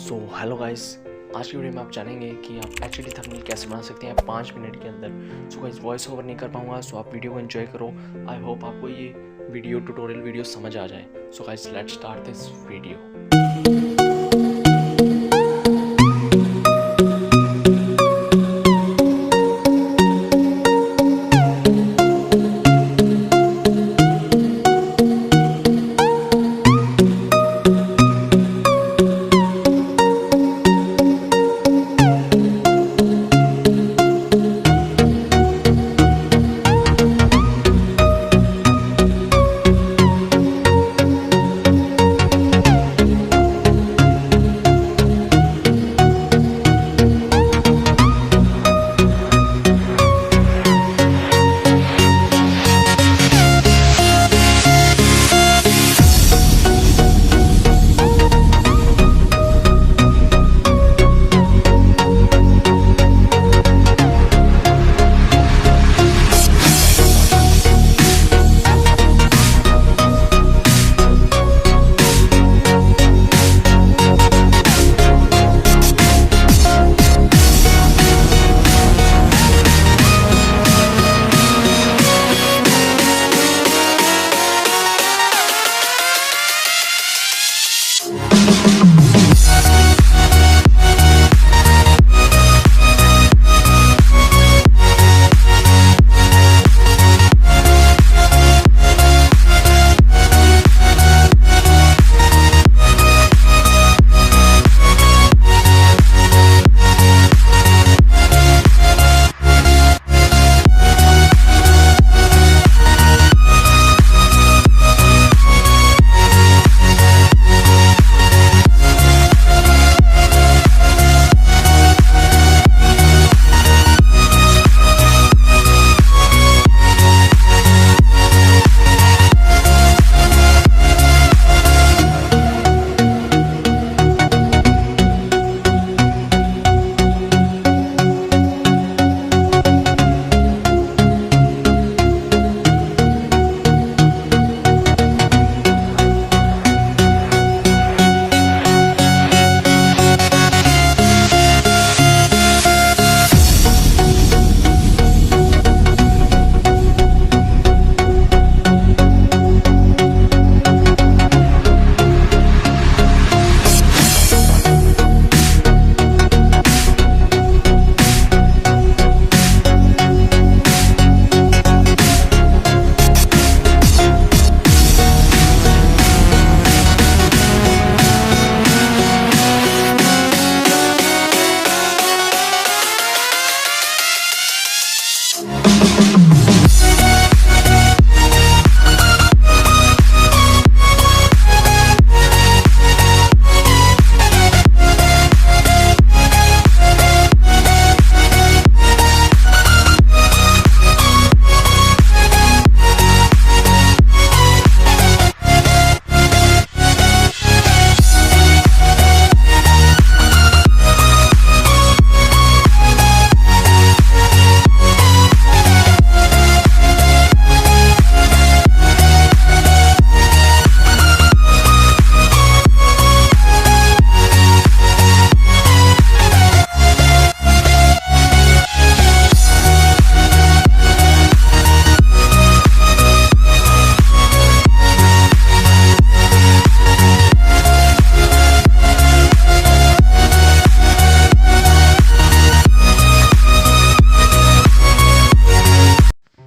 So hello guys, आज की video में आप जानेंगे कि आप एचडी थंबनेल कैसे बना सकते हैं 5 मिनट के अंदर। सो गाइस, वॉइस ओवर नहीं कर पाऊंगा, सो आप वीडियो को एंजॉय करो। आई होप आपको ये वीडियो ट्यूटोरियल वीडियो समझ आ जाए। So guys, let's start this video.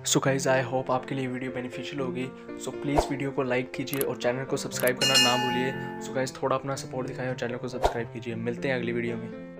So guys, I hope आपके लिए वीडियो बेनिफिशियल होगी। सो प्लीज़ वीडियो को लाइक कीजिए और चैनल को सब्सक्राइब करना ना भूलिए। सो गाइस, थोड़ा अपना सपोर्ट दिखाएं और चैनल को सब्सक्राइब कीजिए। मिलते हैं अगली वीडियो में।